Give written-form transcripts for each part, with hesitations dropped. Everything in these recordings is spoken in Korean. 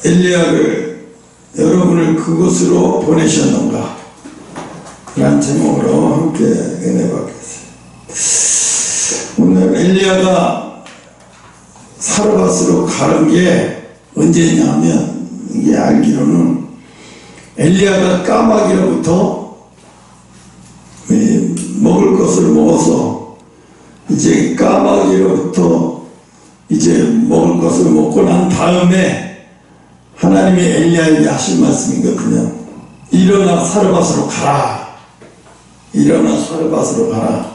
엘리야를 여러분을 그곳으로 보내셨는가? 라는 제목으로 함께 은혜 받겠습니다. 오늘 엘리야가 사르밧으로 가는 게 언제냐면, 이게 알기로는 엘리야가 까마귀로부터 먹을 것을 먹어서 이제 까마귀로부터 이제 먹을 것을 먹고 난 다음에 하나님이 엘리야에게 하신 말씀이거든요. 일어나 사르밧으로 가라. 일어나 사르밧으로 가라.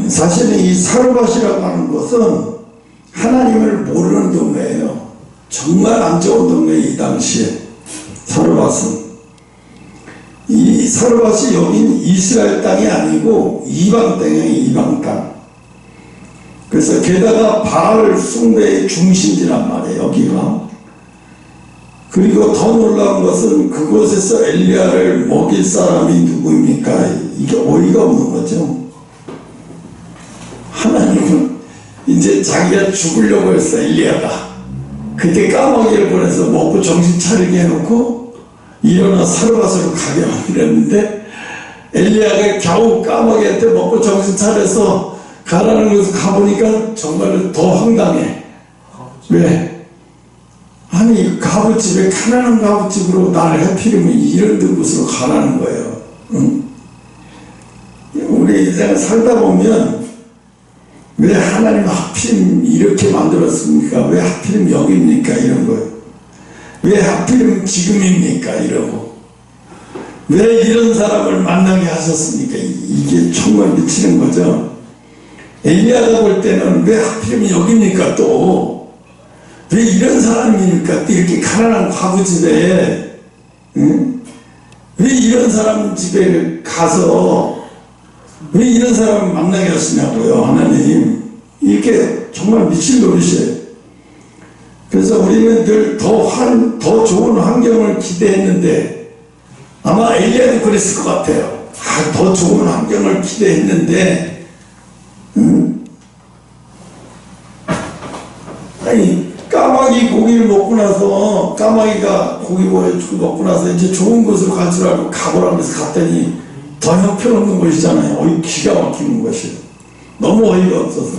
사실은 이 사르밧이라고 하는 것은 하나님을 모르는 동네예요. 정말 안 좋은 동네. 이 당시에 사르밧은, 이 사르밧이 여긴 이스라엘 땅이 아니고 이방 땅이에요. 이방 땅. 그래서 게다가 바알 숭배의 중심지란 말이에요, 여기가. 그리고 더 놀라운 것은 그곳에서 엘리야를 먹일 사람이 누구입니까? 이게 어이가 없는 거죠. 하나님은 이제 자기가 죽으려고 했어, 엘리야가. 그때 까마귀를 보내서 먹고 정신 차리게 해놓고 일어나 사르밧으로 가게 만들었는데, 엘리야가 겨우 까마귀한테 먹고 정신 차려서 가라는 곳에 가보니까 정말 더 황당해. 왜? 아니, 가부집에, 가난한 가부집으로 나를 해피르면 이런 곳으로 가라는 거예요. 응? 우리 인생 살다 보면 왜 하나님 하필 이렇게 만들었습니까? 왜 하필 여기입니까? 이런 거예요. 왜 하필 지금입니까? 이러고. 왜 이런 사람을 만나게 하셨습니까? 이게 정말 미치는 거죠. 엘리야가 볼 때는 왜 하필이면 여기입니까? 또 왜 이런 사람입니까? 또 이렇게 가난한 과부집에, 응? 왜 이런 사람 집에 가서 왜 이런 사람을 만나게 하시냐고요, 하나님. 이게 정말 미친 노릇이에요. 그래서 우리는 늘 더 좋은 환경을 기대했는데, 아마 엘리야도 그랬을 것 같아요. 더 좋은 환경을 기대했는데, 아니, 까마귀 고기를 먹고 나서, 까마귀가 고기 먹고 나서 이제 좋은 곳으로 갈 줄 알고 가보라고 해서 갔더니 더 형편없는 것이잖아요. 기가 막히는 것이에요. 너무 어이가 없어서.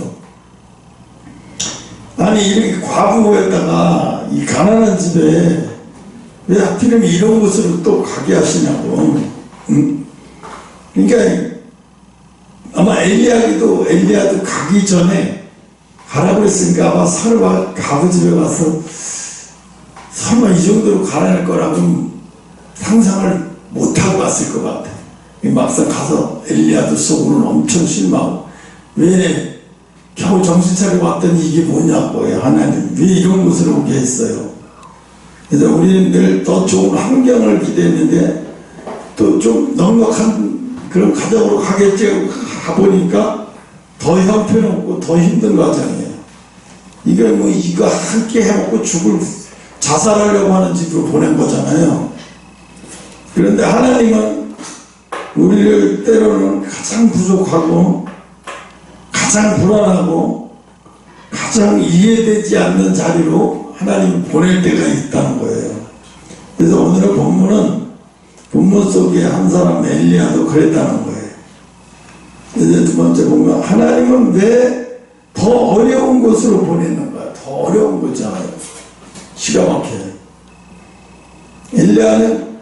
아니, 이렇게 과부였다가 이 가난한 집에 왜 하필이면 이런 곳으로 또 가게 하시냐고. 그러니까 아마 엘리야도 가기 전에 가라고 했으니까 아마 사르밧 가부집에 가서 설마 이 정도로 가라할 거라고 상상을 못하고 왔을 것 같아. 막상 가서 엘리야도 속으로는 엄청 실망하고, 왜 겨우 정신 차리고 왔더니 이게 뭐냐고요. 하나님 왜 이런 곳으로 오게 했어요. 그래서 우리는 늘 더 좋은 환경을 기대했는데 또 좀 넉넉한 그런 가정으로 가겠지 가보니까 더 형편없고 더 힘든 과정이에요. 이걸 뭐 이거 함께 해먹고 자살하려고 하는 집으로 보낸 거잖아요. 그런데 하나님은 우리를 때로는 가장 부족하고 가장 불안하고 가장 이해되지 않는 자리로 하나님 보낼 때가 있다는 거예요. 그래서 오늘의 본문 속에 한 사람 엘리야도 그랬다는 거예요. 이제 두 번째 보면 하나님은 왜 더 어려운 곳으로 보내는가? 더 어려운 거잖아요. 기가 막혀요. 엘리야는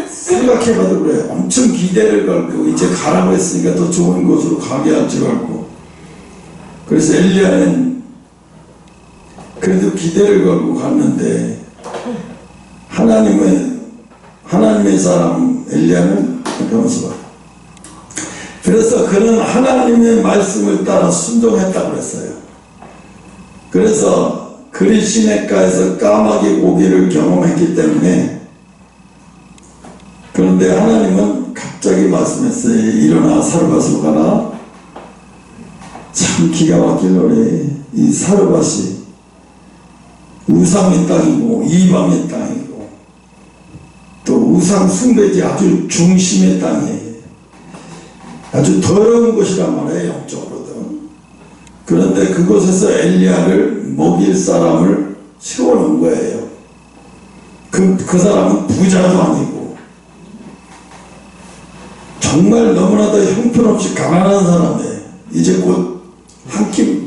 생각해봐도 그래요. 엄청 기대를 걸고 이제 가라고 했으니까 더 좋은 곳으로 가게 할 줄 알고. 그래서 엘리야는 그래도 기대를 걸고 갔는데 하나님의 사람 엘리야는 변호사. 그래서 그는 하나님의 말씀을 따라 순종했다고 그랬어요. 그래서 그리 시냇가에서 까마귀 고기를 경험했기 때문에. 그런데 하나님은 갑자기 말씀했어요. 일어나 사르밧으로 가라. 참 기가 막힐 노래. 이 사르밧이 우상의 땅이고 이방의 땅이고 또 우상 숭배지 아주 중심의 땅이에요. 아주 더러운 곳이란 말이에요, 영적으로도. 그런데 그곳에서 엘리야를 먹일 사람을 세워놓은 거예요. 그 사람은 부자도 아니고 정말 너무나도 형편없이 가난한 사람이에요. 이제 곧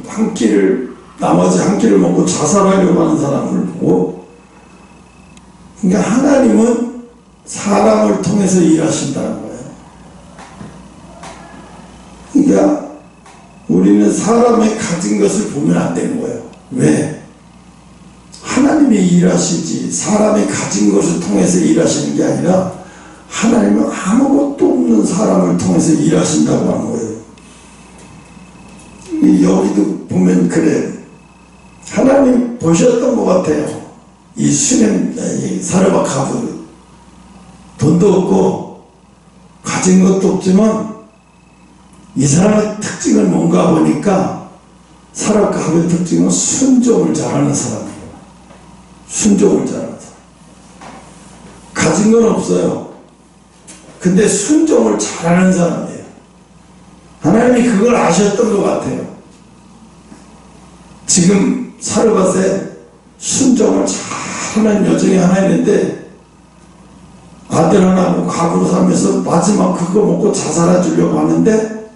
한 끼를 나머지 한 끼를 먹고 자살하려고 하는 사람을 보고, 그러니까 하나님은 사람을 통해서 일하신다는 거예요. 그러니까 우리는 사람의 가진 것을 보면 안 되는 거예요. 왜? 하나님이 일하시지 사람이 가진 것을 통해서 일하시는 게 아니라 하나님은 아무것도 없는 사람을 통해서 일하신다고 하는 거예요. 여기도 보면 그래요. 하나님 보셨던 것 같아요. 이 수냄 사르밧 가부 돈도 없고 가진 것도 없지만 이 사람의 특징은 뭔가 보니까 사르밧 가부의 특징은 순종을 잘하는 사람이에요. 순종을 잘하는 사람. 가진 건 없어요. 근데 순종을 잘하는 사람이에요. 하나님이 그걸 아셨던 것 같아요. 지금 사르밧에 순종을 잘하는 여정이 하나 있는데 아들 하나 뭐 가구로 살면서 마지막 그거 먹고 자살해 주려고 하는데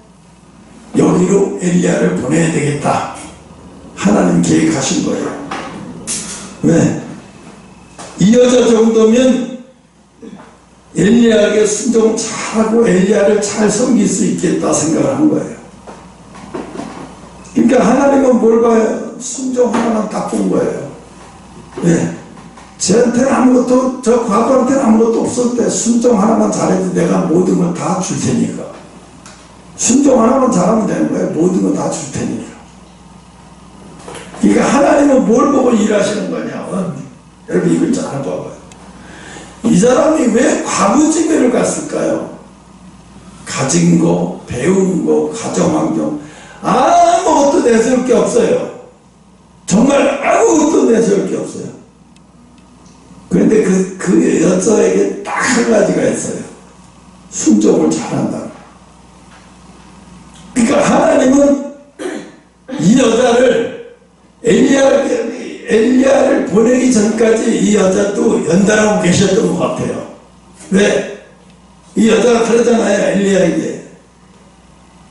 여기로 엘리야를 보내야 되겠다. 하나님 계획하신 거예요. 왜? 이 여자 정도면 엘리야에게 순종 잘하고 엘리야를 잘 섬길 수 있겠다 생각을 한 거예요. 그러니까 하나님은 뭘 봐요? 순종 하나만 딱 본 거예요. 왜? 쟤한테는 아무것도, 저 과부한테는 아무것도 없을 때 순종 하나만 잘해도 내가 모든 걸 다 줄 테니까. 순종 하나만 잘하면 되는 거예요. 모든 걸 다 줄 테니까. 그러니까 하나님은 뭘 보고 일하시는 거냐? 여러분 이걸 잘 봐봐요. 이 사람이 왜 과부지배를 갔을까요? 가진 거, 배운 거, 가정환경 아무것도 내세울 게 없어요. 정말 아무것도 내세울 게 없어요. 그런데 그 여자에게 딱 한 가지가 있어요. 순종을 잘한다. 그러니까 하나님은 이 여자를 엘리야를 보내기 전까지 이 여자도 연단하고 계셨던 것 같아요. 왜? 이 여자가 그러잖아요. 엘리야에게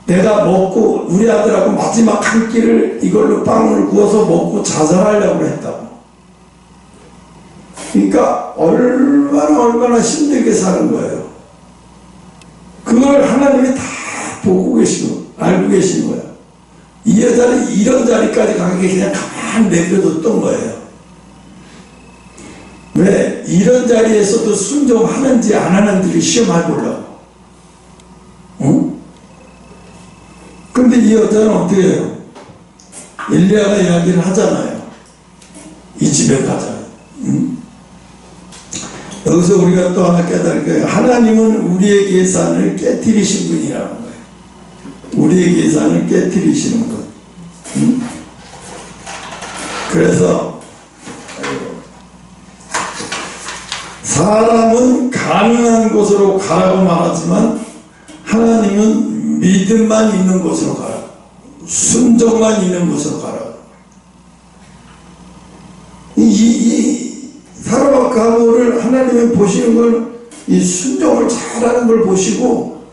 내가 먹고 우리 아들하고 마지막 한 끼를 이걸로 빵을 구워서 먹고 자살하려고 했다고. 그러니까 얼마나 힘들게 사는 거예요. 그걸 하나님이 다 보고 계시고 알고 계신 거예요. 이 여자는 이런 자리까지 가게 그냥 가만히 내버려뒀던 거예요. 왜? 이런 자리에서도 순종하는지 안 하는지를 시험해 보려고. 응? 근데 이 여자는 어떻게 해요? 엘리야가 이야기를 하잖아요. 이 집에 가자. 응? 여기서 우리가 또 하나 깨달을 거예요. 하나님은 우리의 계산을 깨뜨리신 분이라는 거예요. 우리의 계산을 깨뜨리시는 분. 응? 그래서 사람은 가능한 곳으로 가라고 말하지만 하나님은 믿음만 있는 곳으로 가라. 순종만 있는 곳으로 가라. 이 사르밧 가부를 하나님이 보시는 걸, 이 순종을 잘하는 걸 보시고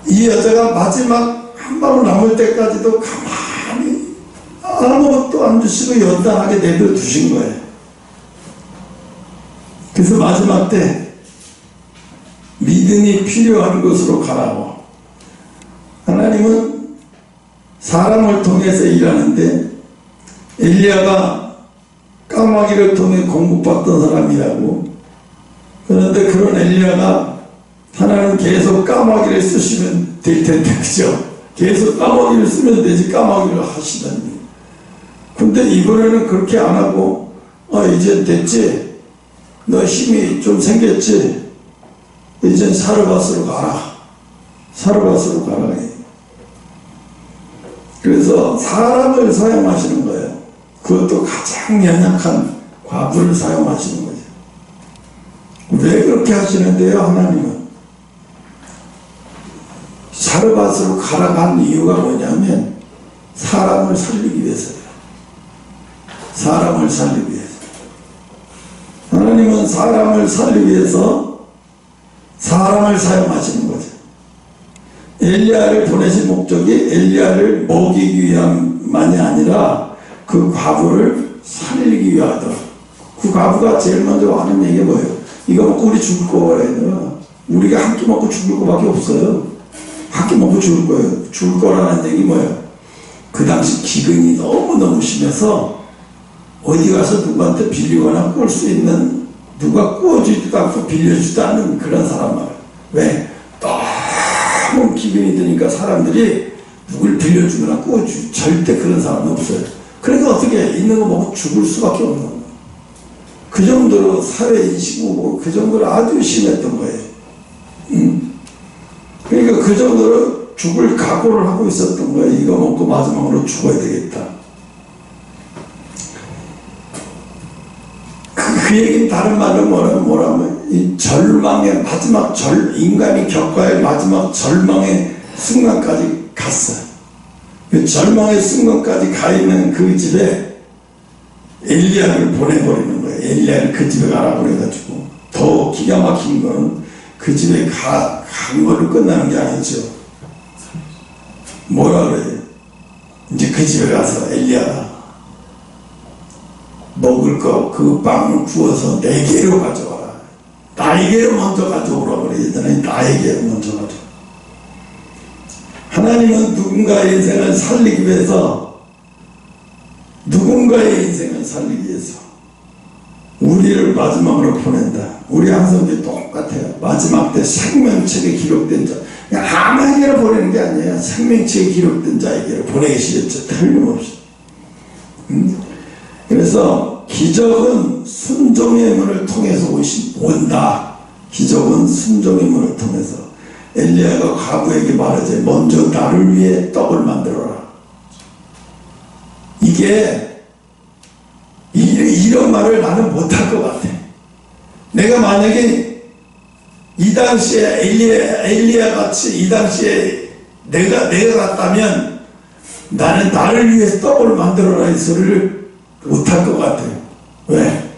이 여자가 마지막 한 방울 남을 때까지도 가만히 아무것도 안 주시고 연단하게 내버려 두신 거예요. 그래서 마지막 때 믿음이 필요한 곳으로 가라고. 하나님은 사람을 통해서 일하는데 엘리야가 까마귀를 통해 공급받던 사람이라고. 그런데 그런 엘리야가 하나님 계속 까마귀를 쓰시면 될 텐데, 그죠? 계속 까마귀를 쓰면 되지, 까마귀를 하시다니. 근데 이번에는 그렇게 안 하고, 이제 됐지? 너 힘이 좀 생겼지? 이젠 사르밧으로 가라. 사르밧으로 가라. 그래서 사람을 사용하시는 거예요. 그것도 가장 연약한 과부를 사용하시는 거죠. 왜 그렇게 하시는데요? 하나님은 사르밧으로 가라간 이유가 뭐냐면 사람을 살리기 위해서예요. 사람을 살리기 위해서. 하나님은 사람을 살리기 위해서 사람을 사용하시는 거죠. 엘리야를 보내신 목적이 엘리야를 먹이기 위함만이 아니라 그 과부를 살리기 위하더라. 그 과부가 제일 먼저 하는 얘기가 뭐예요? 이거 먹고 우리 죽을 거라요. 우리가 한 끼 먹고 죽을 거밖에 없어요. 한 끼 먹고 죽을 거예요. 죽을 거라는 얘기 뭐예요? 그 당시 기근이 너무너무 심해서 어디 가서 누구한테 빌리거나 꿀 수 있는, 누가 구워주지도 않고 빌려주지도 않는 그런 사람 말이에요. 왜? 너무 기근이 드니까 사람들이 누굴 빌려주거나 구워주지, 절대 그런 사람은 없어요. 그러니까 어떻게 있는 거 먹고 죽을 수밖에 없는 거예요. 그 정도로 사회인식이고 그 정도로 아주 심했던 거예요. 그러니까 그 정도로 죽을 각오를 하고 있었던 거예요. 이거 먹고 마지막으로 죽어야 되겠다. 그 얘기는 다른 말로 뭐라면 이 절망의 마지막 인간이 겪어야 할 마지막 절망의 순간까지 갔어요. 그 절망의 순간까지 가 있는 그 집에 엘리야를 보내버리는 거예요. 엘리야를 그 집에 가라고 그래가지고. 더 기가 막힌 건 그 집에 간 걸로 끝나는 게 아니죠. 뭐라 그래요? 이제 그 집에 가서 엘리야, 먹을 거 그 빵을 구워서 내게로 가져와라. 나에게로 먼저 가져오라 그래. 예전에 나에게로 먼저 가져와. 하나님은 누군가의 인생을 살리기 위해서, 누군가의 인생을 살리기 위해서 우리를 마지막으로 보낸다. 우리 항상 똑같아요. 마지막 때 생명책에 기록된 자, 그냥 아무에게나 보내는 게 아니에요. 생명책에 기록된 자에게로 보내시겠죠. 틀림없이. 그래서 기적은 순종의 문을 통해서 온다. 기적은 순종의 문을 통해서. 엘리야가 과부에게 말하지, 먼저 나를 위해 떡을 만들어라. 이런 말을 나는 못할 것 같아. 내가 만약에 이 당시에 엘리야 같이 이 당시에 내가 갔다면 나는 나를 위해 떡을 만들어라 이 소리를 못할 것 같아요. 왜?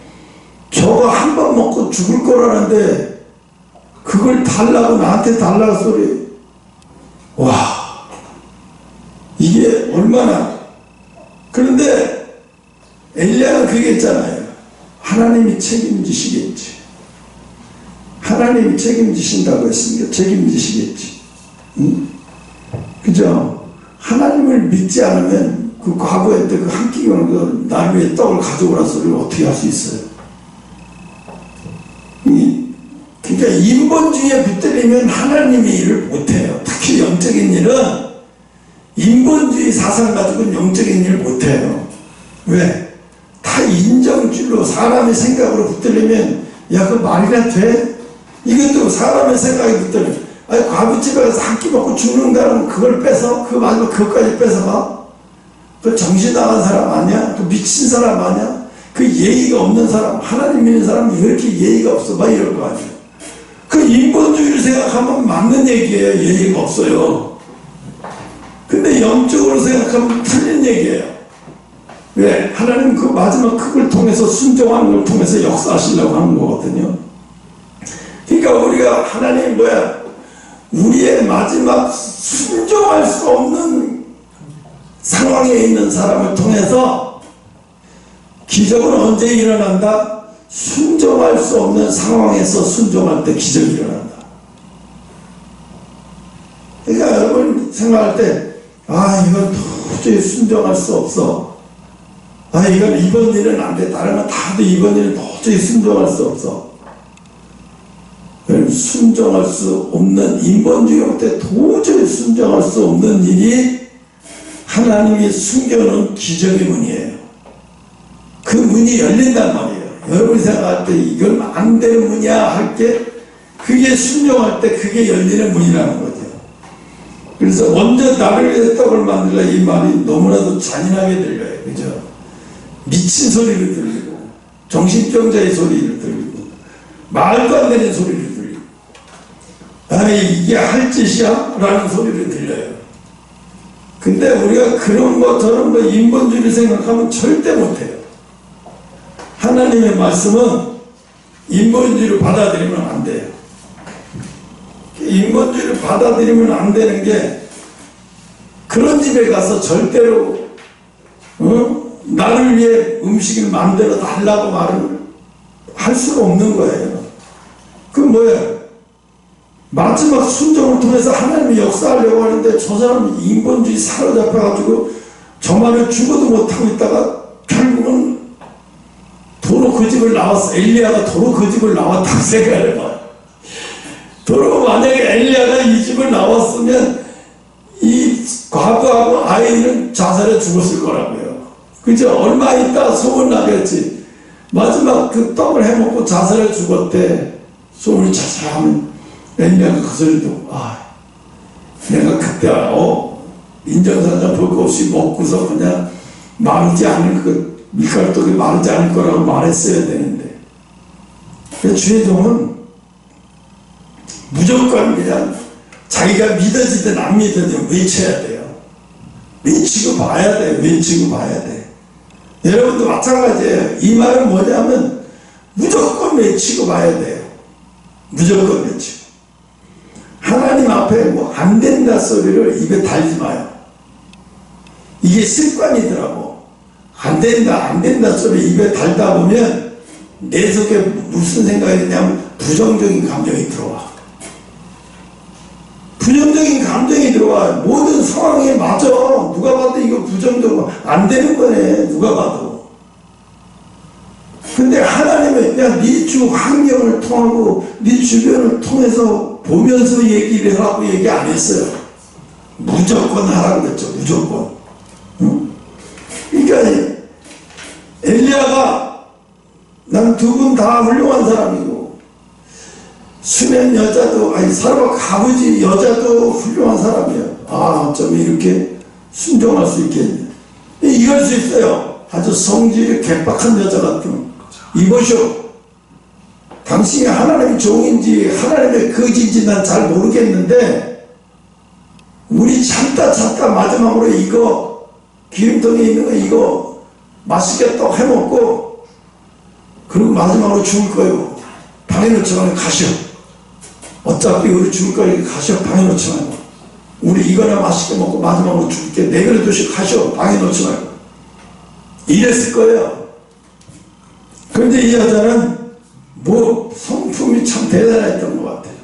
저거 한 번 먹고 죽을 거라는데 그걸 달라고, 나한테 달라고 소리. 와, 이게 얼마나. 그런데 엘리야가 그게 있잖아요. 하나님이 책임지시겠지. 하나님이 책임지신다고 했으니까 책임지시겠지. 그죠? 하나님을 믿지 않으면 그 과거에 때 그 한 끼는 날 위해 떡을 가져오라 소리를 어떻게 할 수 있어요? 그러니까 인본주의에 붙들리면 하나님의 일을 못해요. 특히 영적인 일은 인본주의 사상 가지고는 영적인 일을 못해요. 왜? 다 인정줄로 사람의 생각으로 붙들리면, 야, 그거 말이나 돼? 이것도 사람의 생각에 붙들려. 아니, 과부집에 가서 한 끼 먹고 죽는다는 그걸 뺏어? 그 마지막 그것까지 뺏어가? 그 정신 나간 사람 아니야? 그 미친 사람 아니야? 그 예의가 없는 사람, 하나님 믿는 사람이 왜 이렇게 예의가 없어? 막 이럴 거 아니야. 그 인본주의를 생각하면 맞는 얘기예요. 예의가 없어요. 근데 영적으로 생각하면 틀린 얘기예요. 왜? 하나님 그 마지막 그걸 통해서, 순종하는 걸 통해서 역사하시려고 하는 거거든요. 그러니까 우리가 하나님 우리의 마지막 순종할 수 없는 상황에 있는 사람을 통해서 기적은 언제 일어난다? 순종할 수 없는 상황에서 순종할 때 기적이 일어난다. 그러니까 여러분 생각할 때, 이건 도저히 순종할 수 없어. 이건 이번 일은 안 돼. 다른 건 다도 이번 일은 도저히 순종할 수 없어. 순종할 수 없는, 인본주의 때 도저히 순종할 수 없는 일이 하나님이 숨겨놓은 기적의 문이에요. 그 문이 열린단 말이에요. 여러분이 생각할 때 이건 안 되는 문이야 할 게, 그게 순종할 때 그게 열리는 문이라는 거죠. 그래서 먼저 나를 위해 떡을 만들라, 이 말이 너무나도 잔인하게 들려요. 그죠? 미친 소리를 들리고, 정신병자의 소리를 들리고, 말도 안 되는 소리를 들리고, 이게 할 짓이야? 라는 소리를 들려요. 근데 우리가 그런 것처럼 인본주의를 생각하면 절대 못해요. 하나님의 말씀은 인본주의로 받아들이면 안 돼요. 인본주의를 받아들이면 안 되는 게, 그런 집에 가서 절대로 나를 위해 음식을 만들어 달라고 말을 할 수가 없는 거예요. 그 뭐예요? 마지막 순종을 통해서 하나님이 역사하려고 하는데 저 사람이 인본주의 사로잡혀가지고 저만을 죽어도 못하고 있다가 결국은 도로 그 집을 나왔어. 엘리야가 도로 그 집을 나왔다고 생각해봐요. 도로 만약에 엘리야가 이 집을 나왔으면 이 과부하고 아이는 자살해 죽었을 거라고요. 그죠? 얼마 있다 소문나겠지. 마지막 그 떡을 해먹고 자살해 죽었대. 소문이 자자하면 엘리야가 그 소리 듣고, 내가 그때 인정사정 볼 거 없이 먹고서 그냥 마르지 않을 밀가루떡이 마르지 않을 거라고 말했어야 되는데, 주의 종은 무조건 그냥 자기가 믿어지든 안 믿어지든 외쳐야 돼요. 외치고 봐야 돼요. 외치고 봐야 돼. 여러분도 마찬가지예요. 이 말은 뭐냐면 무조건 외치고 봐야 돼요. 무조건 외치고. 하나님 앞에 뭐 안 된다 소리를 입에 달지 마요. 이게 습관이더라고. 안 된다 소리 입에 달다 보면 내 속에 무슨 생각이 드냐면 부정적인 감정이 들어와. 부정적인 감정이 들어와. 모든 상황에 맞아. 누가 봐도 이거 부정적으로 안 되는 거네. 누가 봐도. 근데 하나님은 네 주 환경을 통하고 네 주변을 통해서 보면서 얘기를 하라고 얘기 안 했어요. 무조건 하라고 그랬죠. 무조건. 그러니까 엘리야가 난 두 분 다 훌륭한 사람이고, 수면 여자도, 사르밧 아버지 여자도 훌륭한 사람이에요. 어쩜 이렇게 순종할 수 있겠냐. 이럴 수 있어요. 아주 성질이 개빡한 여자 같은. 이보시오. 당신이 하나님의 종인지 하나님의 거지인지 난 잘 모르겠는데, 우리 참다 마지막으로 이거 기름통에 있는 거 이거 맛있게 떡 해먹고 그리고 마지막으로 죽을 거예요. 방에 놓지 말고 가시오. 어차피 우리 죽을 거니까 가시오. 방에 놓지 말고. 우리 이거나 맛있게 먹고 마지막으로 죽을게. 내 그릇 두시고 가시오. 방에 놓지 말고. 이랬을 거예요. 그런데 이 여자는 뭐 성품이 참 대단했던 것 같아요.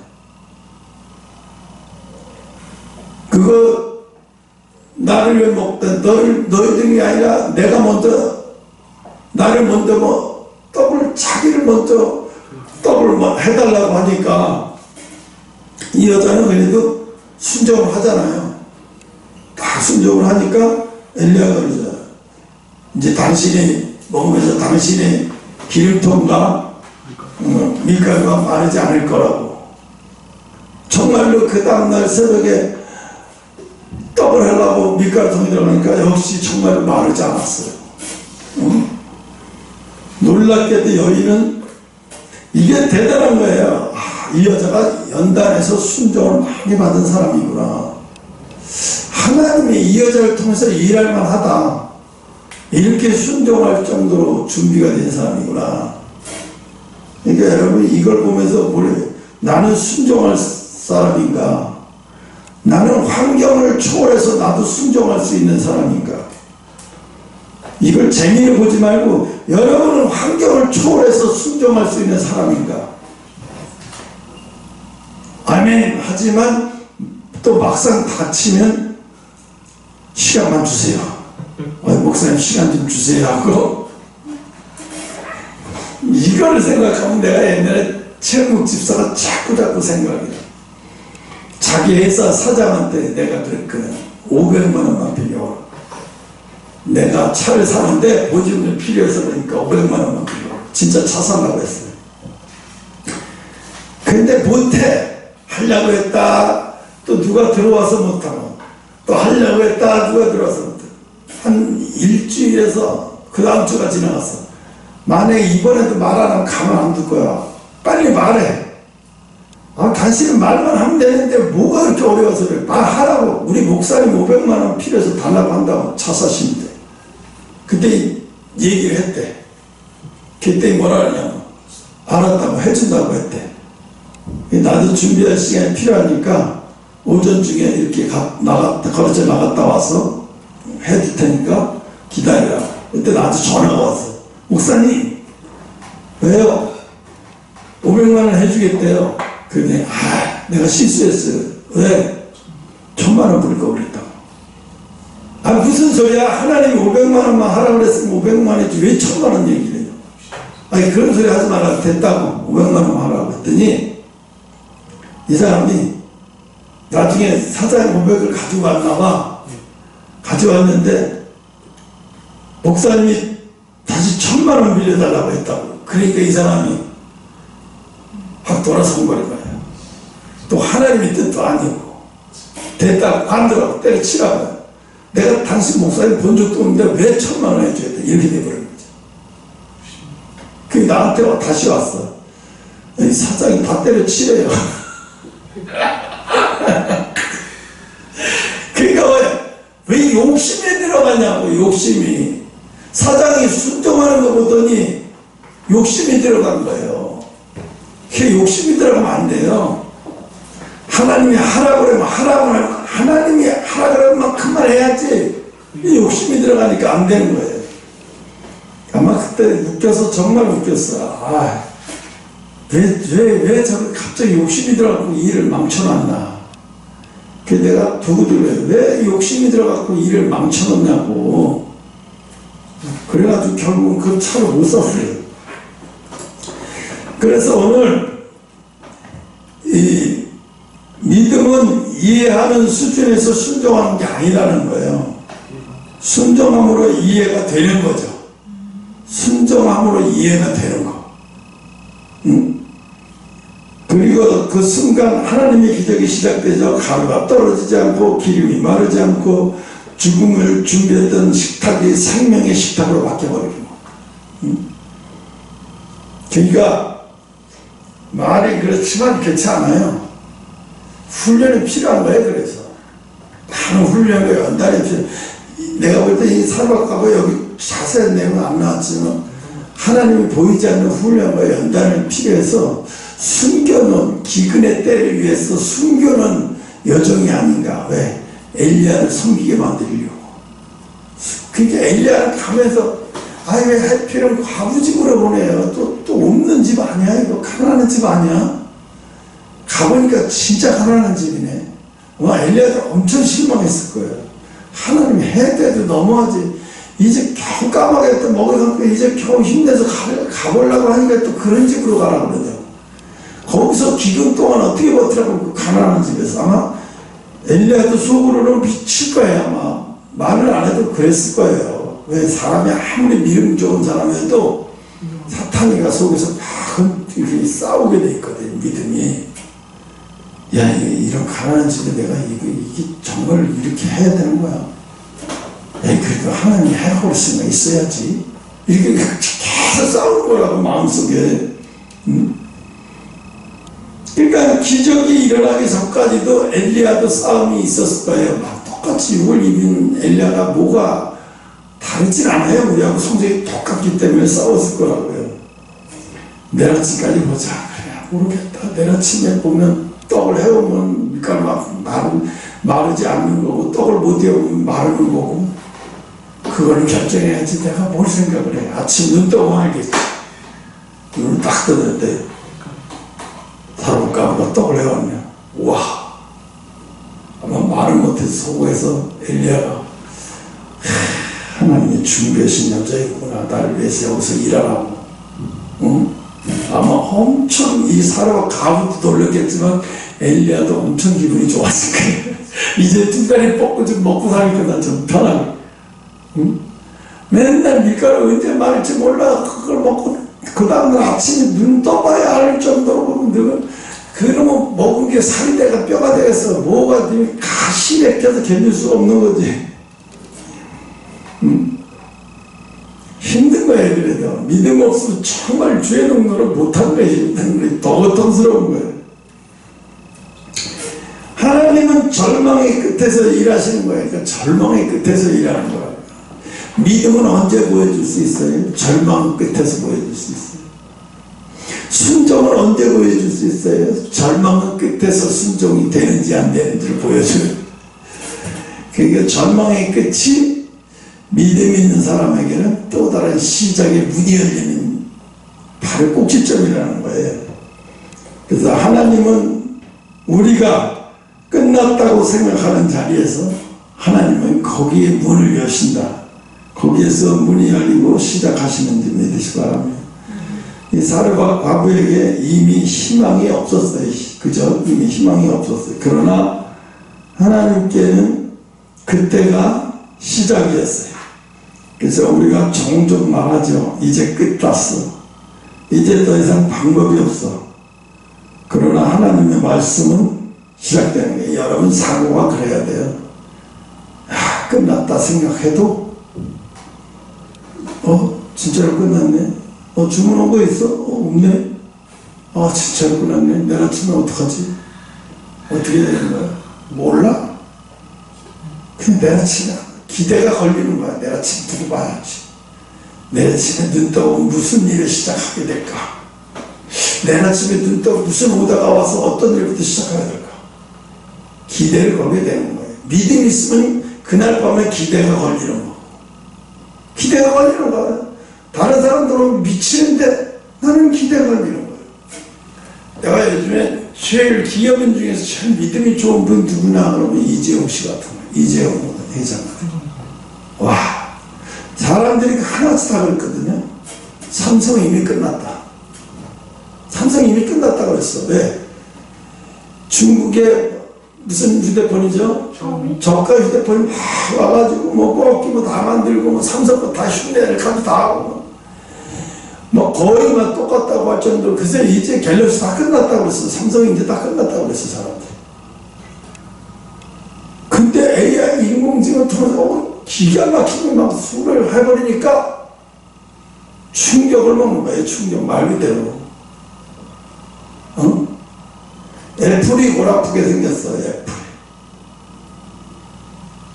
그거 나를 왜 먹든 너희들이 아니라 내가 먼저 나를 먼저 뭐 자기를 먼저 떡을 뭐 해달라고 하니까 이 여자는 그래도 순종을 하잖아요. 다 순종을 하니까 엘리야가 그러죠. 이제 당신이 먹으면서 당신의 기름통과 밀가루가 마르지 않을 거라고. 정말로 그 다음날 새벽에 떡을 하려고 밀가루통에 들어가니까 역시 정말로 마르지 않았어요. 놀랍게도 여인은 이게 대단한 거예요. 이 여자가 연단에서 순종을 많이 받은 사람이구나. 하나님이 이 여자를 통해서 일할 만하다. 이렇게 순종할 정도로 준비가 된 사람이구나. 그러니까 여러분 이걸 보면서 나는 순종할 사람인가? 나는 환경을 초월해서 나도 순종할 수 있는 사람인가? 이걸 재미를 보지 말고 여러분은 환경을 초월해서 순종할 수 있는 사람인가? 아멘. 하지만 또 막상 다치면 시간만 주세요. 목사님 시간 좀 주세요 하고 이걸 생각하면 내가 옛날에 최영국 집사가 자꾸 생각이 나. 자기 회사 사장한테 내가 그랬거든. 500만 원만 빌려. 내가 차를 사는데 보증금 필요해서 그러니까 500만 원만 빌려. 진짜 차 살라고 했어요. 근데 못해. 하려고 했다. 또 누가 들어와서 못하고. 또 하려고 했다. 누가 들어와서 못하고. 한 일주일에서 그 다음 주가 지나갔어. 만약에 이번에도 말 안 하면 가만 안 둘 거야. 빨리 말해. 당신은 말만 하면 되는데 뭐가 그렇게 어려워서 그래. 말하라고. 우리 목사님 500만 원 필요해서 달라고 한다고 차 사시는데. 그때 얘기를 했대. 그때 뭐라 하냐면 알았다고 해준다고 했대. 나도 준비할 시간이 필요하니까 오전 중에 이렇게 걸어져 나갔다 와서 해줄 테니까 기다려라. 그때 나한테 전화가 왔어. 목사님 왜요? 500만 원 해주겠대요. 그러더니 내가 실수했어요. 왜? 1000만 원 부를 거 그랬다고. 무슨 소리야. 하나님이 500만 원만 하라고 그랬으면 500만 원 했지 왜 1000만 원 얘기를 해요. 그런 소리 하지 말라. 됐다고 500만 원만 하라고 했더니 이 사람이 나중에 사자의 500을 가지고 왔나 봐. 가져왔는데 목사님이 다시 1000만 원 빌려달라고 했다고. 그러니까 이 사람이 확 돌아선 거예요. 또 하나님의 뜻도 아니고 됐다고 관두라고 때려치라고. 내가 당신 목사님 본 적도 없는데 왜 1000만 원 해줘야 돼. 이렇게 돼버린 거죠. 그게 나한테 다시 왔어. 이 사장이 다 때려치래요. 그러니까 왜 욕심에 들어가냐고. 욕심이. 사장이 순종하는 거 보더니 욕심이 들어간 거예요. 그 욕심이 들어가면 안 돼요. 하나님이 하라고 그러면 하나님이 하라고 그러면 만큼만 해야지. 욕심이 들어가니까 안 되는 거예요. 아마 그때 웃겨서 정말 웃겼어. 왜 저렇게 갑자기 욕심이 들어가고 일을 망쳐놨나. 그래서 내가 두고두고해요. 왜 욕심이 들어가고 일을 망쳐놓냐고. 그래가지고 결국은 그 차를 못 샀어요. 그래서 오늘 이 믿음은 이해하는 수준에서 순종하는 게 아니라는 거예요. 순종함으로 이해가 되는 거죠. 순종함으로 이해가 되는 거. 그리고 그 순간 하나님의 기적이 시작되죠. 가루가 떨어지지 않고 기름이 마르지 않고 죽음을 준비했던 식탁이 생명의 식탁으로 바뀌어버리는 거. 그러니까 말이 그렇지만 그렇지 않아요. 훈련이 필요한 거예요. 그래서 많은 훈련과 연단이 필요해요. 내가 볼 때 이 사박하고 여기 자세한 내용은 안 나왔지만 하나님이 보이지 않는 훈련과 연단을 필요해서 숨겨놓은 기근의 때를 위해서 숨겨놓은 여정이 아닌가. 왜? 엘리야를 섬기게 만들려고. 그러니까 엘리야를 가면서 왜 해필은 과부집으로 보내요. 또 없는 집 아니야? 이거 가난한 집 아니야? 가보니까 진짜 가난한 집이네. 엘리야도 엄청 실망했을 거예요. 하나님 해대도 너무하지. 이제 겨우 까마귀한테 먹여 삼고 이제 겨우 힘내서 가보려고 하니까 또 그런 집으로 가라고 그러더라고. 거기서 기근 동안 어떻게 버티라고 그 가난한 집에서. 아마 엘리야도 속으로는 미칠 거예요. 아마 말을 안 해도 그랬을 거예요. 왜? 사람이 아무리 믿음 좋은 사람이어도 사탄이가 속에서 막 이렇게 싸우게 돼 있거든. 믿음이. 야, 이런 가난한 집에 내가 이게 정말 이렇게 해야 되는 거야. 그래도 하나님이 해볼 수가 있어야지. 이렇게 계속 싸우는 거라고 마음속에. 그러니까 기적이 일어나기 전까지도 엘리야도 싸움이 있었을 거예요. 막 똑같이 육을 입은 엘리야가 뭐가 다르진 않아요. 우리하고 성격이 똑같기 때문에 싸웠을 거라고요. 내일 아침까지 보자. 그래, 모르겠다. 내일 아침에 보면 떡을 해오면 밀가루 막 마르지 않는 거고, 떡을 못 해오면 마르는 거고, 그거를 결정해야지. 내가 뭘 생각을 해. 아침 눈 뜨고 알겠지. 눈을 딱 뜨는데 사람가루가 떡을 해왔냐. 우와, 아마 말을 못해서 속에서 엘리야가 하나님이 준비하신 여자이구나. 나를 위해서 여기서 일하라고. 아마 엄청 이 사람과 가부도 놀랐겠지만 엘리야도 엄청 기분이 좋았을 거예요. 이제 뒷다리 뻗고 좀 먹고 사니까 난 좀 편하게. 맨날 밀가루 언제 마를지 몰라. 그걸 먹고 그 다음날 아침에 눈 떠봐야 알 정도로 보면 그러면 먹은 게 살이 돼가 뼈가 되겠어. 뭐가 가시 맥혀서 견딜 수 없는 거지. 힘든 거예요. 그래도 믿음 없으면 정말 주의 농로를 못한 거예요. 힘든 거예요. 더 고통스러운 거예요. 하나님은 절망의 끝에서 일하시는 거예요. 그러니까 절망의 끝에서 일하는 거예요. 믿음은 언제 보여줄 수 있어요? 절망 끝에서 보여줄 수 있어요. 순종은 언제 보여줄 수 있어요? 절망은 끝에서 순종이 되는지 안 되는지를 보여줘요. 그러니까 절망의 끝이 믿음 있는 사람에게는 또 다른 시작의 문이 열리는 바로 꼭지점이라는 거예요. 그래서 하나님은 우리가 끝났다고 생각하는 자리에서 하나님은 거기에 문을 여신다. 거기에서 문이 열리고 시작하시는 줄 믿으시기 바랍니다. 이 사르밧 과부에게 이미 희망이 없었어요. 그죠? 이미 희망이 없었어요. 그러나 하나님께는 그때가 시작이었어요. 그래서 우리가 종종 말하죠. 이제 끝났어. 이제 더 이상 방법이 없어. 그러나 하나님의 말씀은 시작되는 거예요. 여러분 사고가 그래야 돼요. 끝났다 생각해도 진짜로 끝났네. 주문 온 거 있어? 없네. 진짜로 끝났네. 내일 아침에 어떡하지? 어떻게 되는 거야? 몰라. 그냥 내일 아침에 기대가 걸리는 거야. 내일 아침 두고 봐야지. 내일 아침에 눈 떠고 무슨 일을 시작하게 될까? 내일 아침에 눈 떠고 무슨 오다가 와서 어떤 일부터 시작하게 될까? 기대를 걸게 되는 거예요. 믿음이 있으면 그날 밤에 기대가 걸리는 거. 기대가 걸리는 거야. 다른 사람들은 미치는데 나는 기대가 걸리는 거예요. 내가 요즘에 제일 기업인 중에서 제일 믿음이 좋은 분 누구나 그러면 이재용 씨 같은 거예요. 이재용 회장 같은 거. 와, 사람들이 하나씩 다 그랬거든요. 삼성 이미 끝났다. 삼성 이미 끝났다 그랬어. 왜? 중국의 무슨 휴대폰이죠? 저가 휴대폰이 막 와가지고 뽑기 다 만들고 삼성 거 다 흉내를 가지고 다 하고 거의 똑같다고 할 정도로 그래서 이제 갤럭시 다 끝났다고 그랬어. 삼성이 이제 다 끝났다고 그랬어 사람들. 근데 AI 인공지능 통해서 기가 막히게 막 수를 해버리니까 충격을 먹는 거예요. 충격 말 그대로. 애플이 골아프게 생겼어요. 애플이.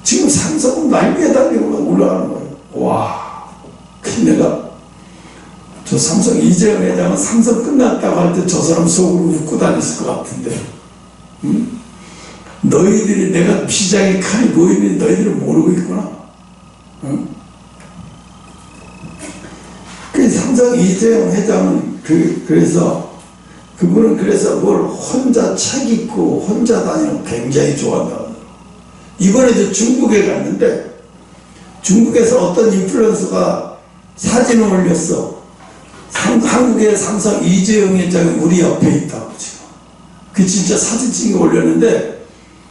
지금 삼성은 날개에 달리고 올라가는 거예요. 와, 내가 저 삼성 이재용 회장은 삼성 끝났다고 할 때 저 사람 속으로 웃고 다녔을 것 같은데, 너희들이 내가 시장에 칼이 보이는지 너희들은 모르고 있구나. 그 삼성 이재용 회장은 그래서 그분은 그래서 뭘 혼자 책 읽고 혼자 다니는 거 굉장히 좋아한다. 이번에도 중국에 갔는데 중국에서 어떤 인플루언서가 사진을 올렸어. 한국의 삼성 이재용 회장이 우리 옆에 있다고 지금. 그 진짜 사진 찍어 올렸는데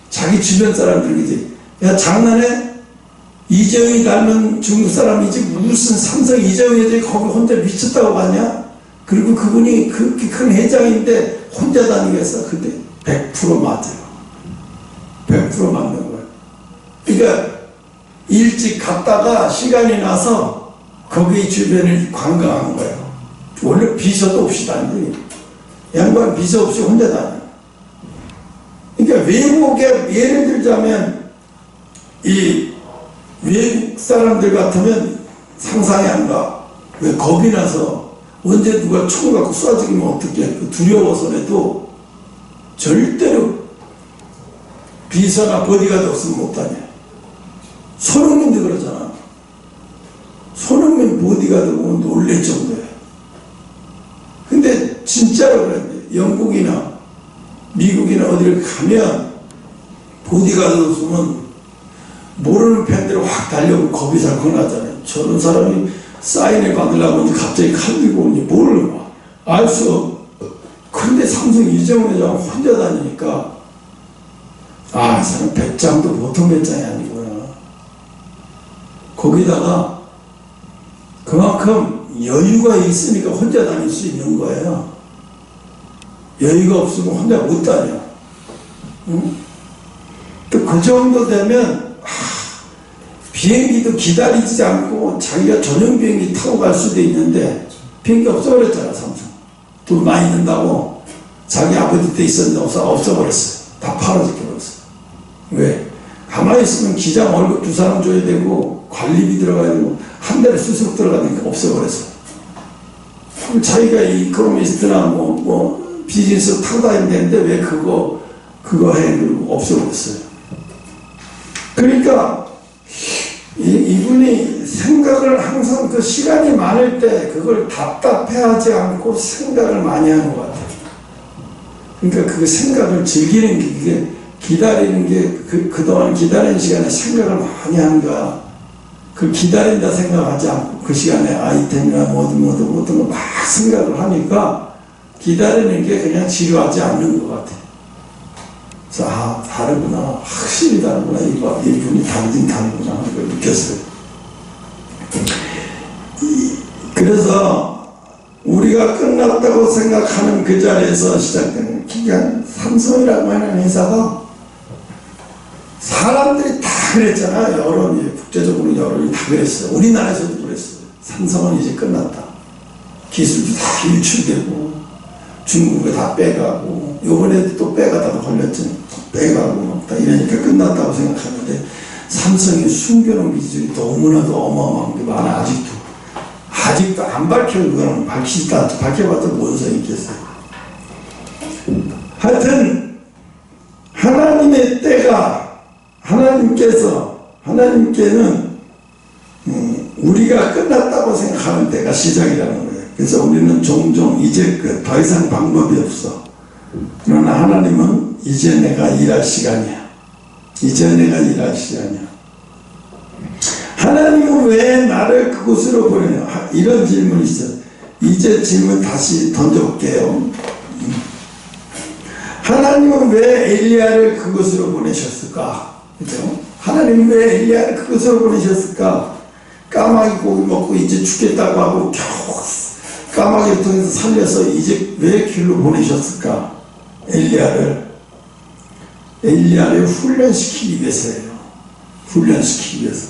자기 주변 사람들이 야 장난해? 이재용이 닮은 중국 사람이지 무슨 삼성 이재용 회장이 거기 혼자 미쳤다고 가냐? 그리고 그분이 그렇게 큰 회장인데 혼자 다니겠어? 근데 100% 맞아요. 100% 맞는 거예요. 그러니까 일찍 갔다가 시간이 나서 거기 주변을 관광한 거예요. 원래 비서도 없이 다니니 양반 비서 없이 혼자 다녀요. 그러니까 외국에 예를 들자면 이 외국 사람들 같으면 상상이 안 가. 왜 겁이 나서 언제 누가 총 갖고 쏴 죽이면 어떻게 두려워서라도 절대로 비서나 보디가드 없으면 못 다녀. 손흥민도 그러잖아. 손흥민 보디가드 보면 놀랄 정도야. 근데 진짜로 그래. 영국이나 미국이나 어디를 가면 보디가드 없으면 모르는 팬들이 확 달려오고 겁이 잘 나잖아요. 저런 사람이 사인을 받으려고 이제 갑자기 칼 들고 오니 모르는 거야. 알 수 없어. 그런데 삼성 이재용 회장 혼자 다니니까 이 사람 배짱도 보통 배짱이 아니구나. 거기다가 그만큼 여유가 있으니까 혼자 다닐 수 있는 거예요. 여유가 없으면 혼자 못 다녀. 응? 또 그 정도 되면 비행기도 기다리지 않고 자기가 전용 비행기 타고 갈 수도 있는데 비행기 없어버렸잖아. 삼성 돈 많이 든다고 자기 아버지 때 있었는데 없어버렸어요. 다 팔아지게 버렸어요. 왜? 가만히 있으면 기장 월급 2사람 줘야 되고 관리비 들어가야 되고 한 달에 수수료 들어가니까 없애버렸어. 자기가 이 이코노미스트나 뭐 비즈니스 타고 다니면 되는데 왜 그거 해 그리고 없애버렸어요. 그러니까 이분이 생각을 항상 그 시간이 많을 때 그걸 답답해하지 않고 생각을 많이 하는 것 같아요. 그러니까 그 생각을 즐기는 게, 이게 기다리는 게, 그동안 기다리는 시간에 생각을 많이 한 거야. 그 기다린다 생각하지 않고 그 시간에 아이템이나 뭐든 거 막 생각을 하니까 기다리는 게 그냥 지루하지 않는 것 같아. 그래서 다르구나. 확실히 다르구나. 이분이 다르긴 다르구나. 그걸 느꼈어요. 그래서 우리가 끝났다고 생각하는 그 자리에서 시작되는 기간, 삼성이라고 하는 회사가 사람들이 다 그랬잖아. 여론이, 국제적으로 여론이 다 그랬어요. 우리나라에서도 그랬어요. 삼성은 이제 끝났다. 기술도 다 유출되고 중국에 다 빼가고 요번에도 또 빼가다가 걸렸지. 빼가고 막 다 이러니까 끝났다고 생각하는데 삼성이 숨겨놓은 기술이 너무나도 어마어마한 게 많아. 아직도 안 밝혀요. 그거는 밝혀봤자 뭔 소용이 있겠어요. 하여튼 하나님의 때가 하나님께는 우리가 끝났다고 생각하는 때가 시작이라는 거예요. 그래서 우리는 종종 이제 더 이상 방법이 없어. 그러나 하나님은 이제 내가 일할 시간이야. 이제 내가 일할 시간이야. 하나님은 왜 나를 그곳으로 보내냐? 이런 질문이 있어요. 이제 질문 다시 던져볼게요. 하나님은 왜 엘리야를 그곳으로 보내셨을까? 그죠? 하나님은 왜 엘리야를 그곳으로 보내셨을까? 까마귀 고기 먹고 이제 죽겠다고 하고 겨우 까마귀를 통해서 살려서 이제 왜 길로 보내셨을까? 엘리야를 훈련시키기 위해서예요. 훈련시키기 위해서.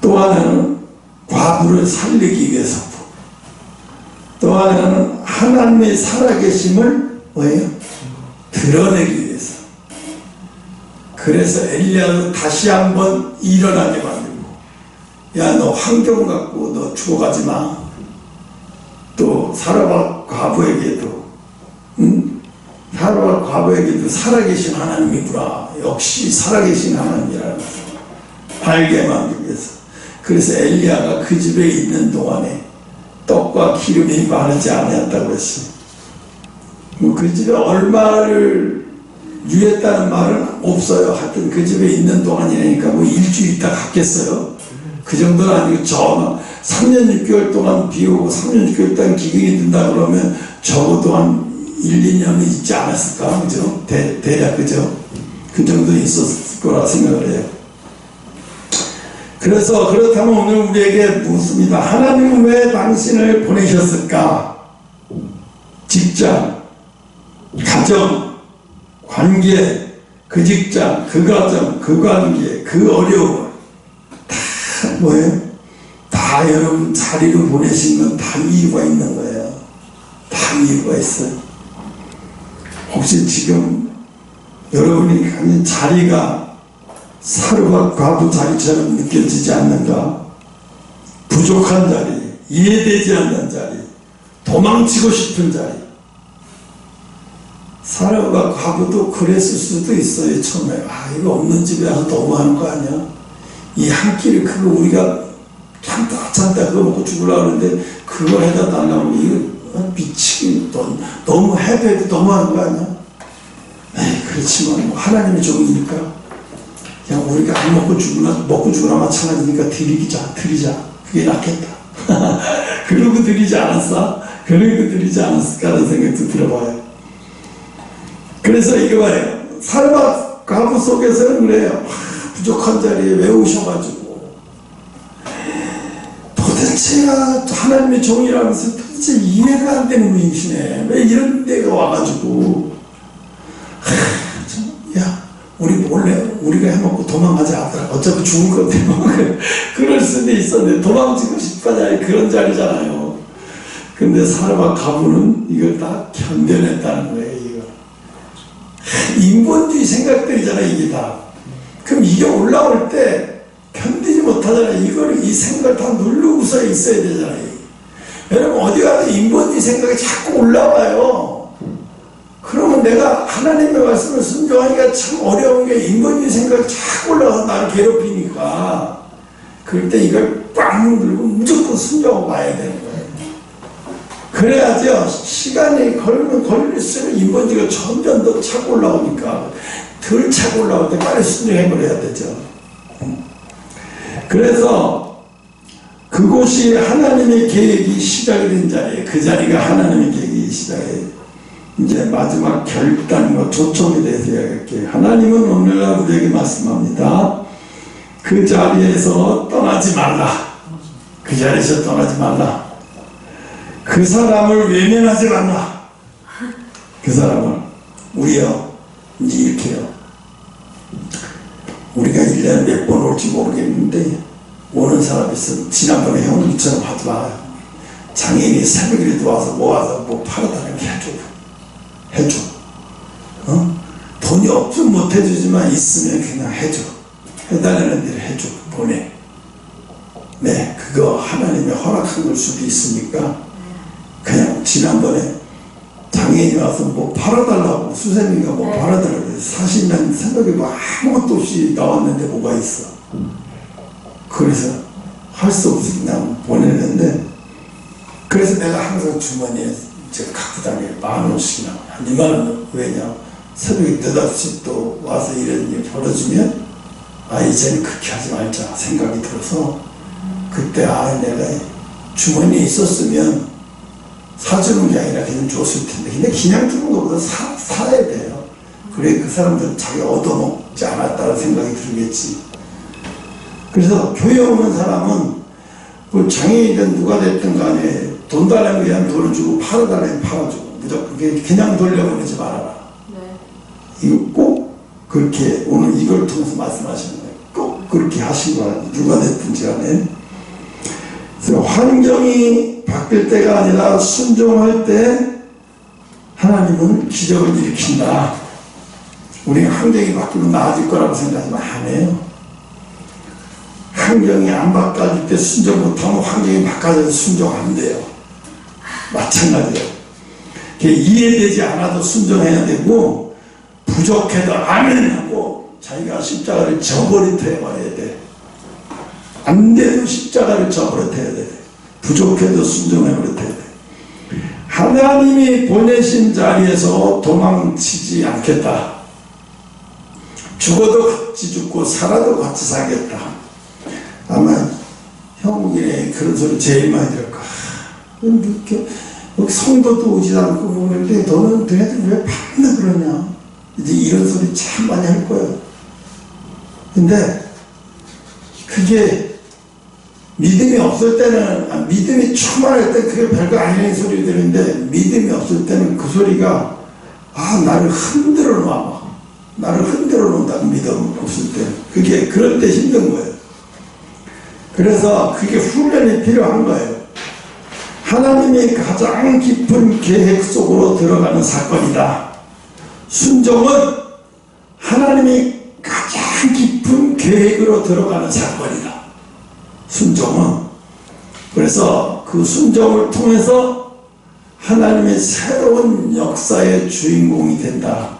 또 하나는 과부를 살리기 위해서. 또 하나는 하나님의 살아계심을 뭐예요? 드러내기 위해서. 그래서 엘리야도 다시 한번 일어나게 만들고, 야, 너 환경 갖고 너 죽어가지 마. 또 사라밧 과부에게도, 사라밧 과부에게도 살아계신 하나님이구나. 역시 살아계신 하나님이라는 것을 알게 만들기 위해서. 그래서 엘리야가 그 집에 있는 동안에 떡과 기름이 마르지 않았다고 했어요. 그 집에 얼마를 유했다는 말은 없어요. 하여튼 그 집에 있는 동안이니까 뭐 일주일 있다 갔겠어요. 그 정도는 아니고 3년 6개월 동안 비 오고 3년 6개월 동안 기근이 든다 그러면 적어도 한 1, 2년은 있지 않았을까? 그죠? 대략 그죠? 그 정도 있었을 거라 생각을 해요. 그래서 그렇다면 오늘 우리에게 묻습니다. 하나님은 왜 당신을 보내셨을까? 직장, 가정, 관계, 그 직장, 그 가정, 그 관계, 그 어려움 다 뭐예요? 다 여러분 자리로 보내신 건 다 이유가 있는 거예요. 다 이유가 있어요. 혹시 지금 여러분이 가진 자리가 사르밧 과부 자리처럼 느껴지지 않는가? 부족한 자리, 이해되지 않는 자리, 도망치고 싶은 자리. 사르밧 과부도 그랬을 수도 있어요. 처음에 이거 없는 집에 와서 너무하는 거 아니야? 이 한 끼를 그거 우리가 참다 그거 먹고 죽으려고 하는데 그거 해다 달라고 이거 미치긴 너무 해도 너무하는 거 아니야? 에이, 그렇지만 뭐 하나님의 종이니까 그냥 우리가 안 먹고 죽으나 마찬가지니까 드리자. 그게 낫겠다. 그러고 드리지 않았어? 그러고 드리지 않았을까라는 생각도 들어봐요. 그래서 이거 봐요. 사르밧 과부 속에서는 그래요. 부족한 자리에 왜 오셔가지고 도대체 하나님의 종이라면서 도대체 이해가 안 되는 분이시네. 왜 이런 데가 와가지고 야 우리 몰래 우리가 해먹고 도망가자 하더라. 어차피 죽을 건데 뭐 그럴 수도 있었는데 도망치고 싶다냐 그런 자리잖아요. 근데 사르밧 과부는 이걸 다 견뎌냈다는 거예요. 이거 인본주의 생각들이잖아요. 이게 다 그럼 이게 올라올 때 견디지 못하잖아요. 이걸, 이 생각을 다 누르고서 있어야 되잖아요. 여러분, 어디 가도 인본주의 생각이 자꾸 올라와요. 그러면 내가 하나님의 말씀을 순종하기가 참 어려운 게 인본주의 생각이 자꾸 올라와서 나를 괴롭히니까. 그럴 때 이걸 꽉 들고 무조건 순종하고 와야 되는 거예요. 그래야죠. 시간이 걸리면 걸릴수록 인본주의가 점점 더 차고 올라오니까 덜 차고 올라올 때 빨리 순종해버려야 되죠. 그래서 그곳이 하나님의 계획이 시작이 된 자리에, 그 자리가 하나님의 계획이 시작해 이제 마지막 결단과 초점에 대해서 이야기할게요. 하나님은 오늘날 우리에게 말씀합니다. 그 자리에서 떠나지 말라. 그 자리에서 떠나지 말라. 그 사람을 외면하지 말라. 그 사람을. 우리요, 이제 이렇게요. 우리가 1년에 몇 번 올지 모르겠는데, 오는 사람이 있으면 지난번에 형님처럼 하지 마요. 장애인이 새벽에도 와서 모아서 뭐 팔아달라는 게 해줘. 돈이 없으면 못 해주지만 있으면 그냥 해줘. 해달라는 대로 해줘. 보내. 네, 그거 하나님의 허락한 걸 수도 있으니까 그냥 지난번에 장애인이 와서 뭐 팔아달라고, 수세미가 뭐 팔아달라고, 사실 난 생각에 뭐 아무것도 없이 나왔는데 뭐가 있어. 그래서 할 수 없이 그냥 보내는데, 그래서 내가 항상 주머니에 제가 갖고 다녀요. 10,000원씩이나 한 20,000원. 왜냐, 새벽에 4-5시 또 와서 이런 일 벌어지면 이제는 그렇게 하지 말자 생각이 들어서, 그때 내가 주머니에 있었으면 사주는 게 아니라 그냥 줬을 텐데, 근데 그냥 주는 것보다 사야 돼요. 그래 그 사람들은 자기 얻어먹지 않았다는 생각이 들겠지. 그래서 교회 오는 사람은 뭐 장애인이든 누가 됐든 간에 돈 달라면 그냥 돈을 주고 팔아달라면 팔아주고, 무조건 그냥 돌려보내지 말아라. 네. 이거 꼭 그렇게 오늘 이걸 통해서 말씀하시는 거예요. 꼭 그렇게 하시기 바랍니다. 누가 됐든지 간에. 그래서 환경이 바뀔 때가 아니라 순종할 때 하나님은 기적을 일으킨다. 우리가 환경이 바뀌면 나아질 거라고 생각하지만 안 해요. 환경이 안 바꿔질 때 순종 못하면 환경이 바꿔져서 순종 안 돼요. 마찬가지예요. 이해되지 않아도 순종해야 되고, 부족해도 아멘 하고 자기가 십자가를 저버릇 해버려야 돼. 안 돼도 십자가를 저버릇 해야 돼. 부족해도 순종해버릇 해야 돼. 하나님이 보내신 자리에서 도망치지 않겠다. 죽어도 같이 죽고 살아도 같이 살겠다. 아마 형국이네 그런 소리 제일 많이 들을 거야. 여기 성도도 오지 않고 보는데 너는 너희들 왜 밤낮 그러냐. 이제 이런 소리 참 많이 할 거예요. 근데 그게 믿음이 없을 때는, 믿음이 충만할 때 그게 별거 아니라는 소리 들리는데, 믿음이 없을 때는 그 소리가 나를 흔들어 놔. 나를 흔들어 놓는다고. 믿음 없을 때 그게 그럴 때 힘든 거예요. 그래서 그게 훈련이 필요한 거예요. 하나님이 가장 깊은 계획 속으로 들어가는 사건이다. 순종은 하나님이 가장 깊은 계획으로 들어가는 사건이다. 순종은. 그래서 그 순종을 통해서 하나님의 새로운 역사의 주인공이 된다.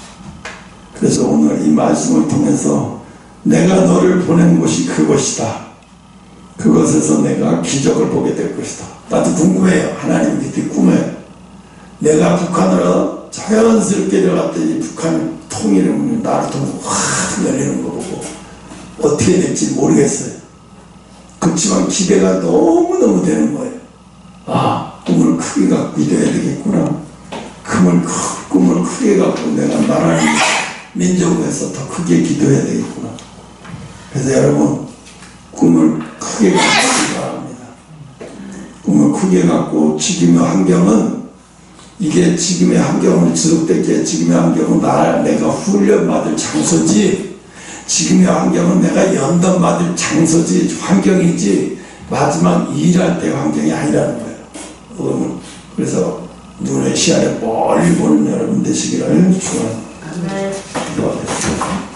그래서 오늘 이 말씀을 통해서 내가 너를 보낸 곳이 그곳이다. 그것에서 내가 기적을 보게 될 것이다. 나도 궁금해요. 하나님 그때 꿈에 내가 북한으로 자연스럽게 들어갔더니 북한 통일은 나를 통해서 확 열리는 거 보고 어떻게 될지 모르겠어요. 그렇지만 기대가 너무너무 되는 거예요. 꿈을 크게 갖고 이뤄야 되겠구나. 꿈을 크게 갖고 내가 나라를 민족에서 더 크게 기도해야 되겠구나. 그래서 여러분 꿈을 크게 갖기 바랍니다. 꿈을 크게 갖고 지금의 환경은, 이게 지금의 환경을 지속되게, 지금의 환경은 내가 훈련받을 장소지, 지금의 환경은 내가 연단받을 장소지, 환경이지, 마지막 일할 때 환경이 아니라는 거예요. 그래서 눈의 시야를 멀리 보는 여러분 되시기를 축원합니다. 기도하겠습니다.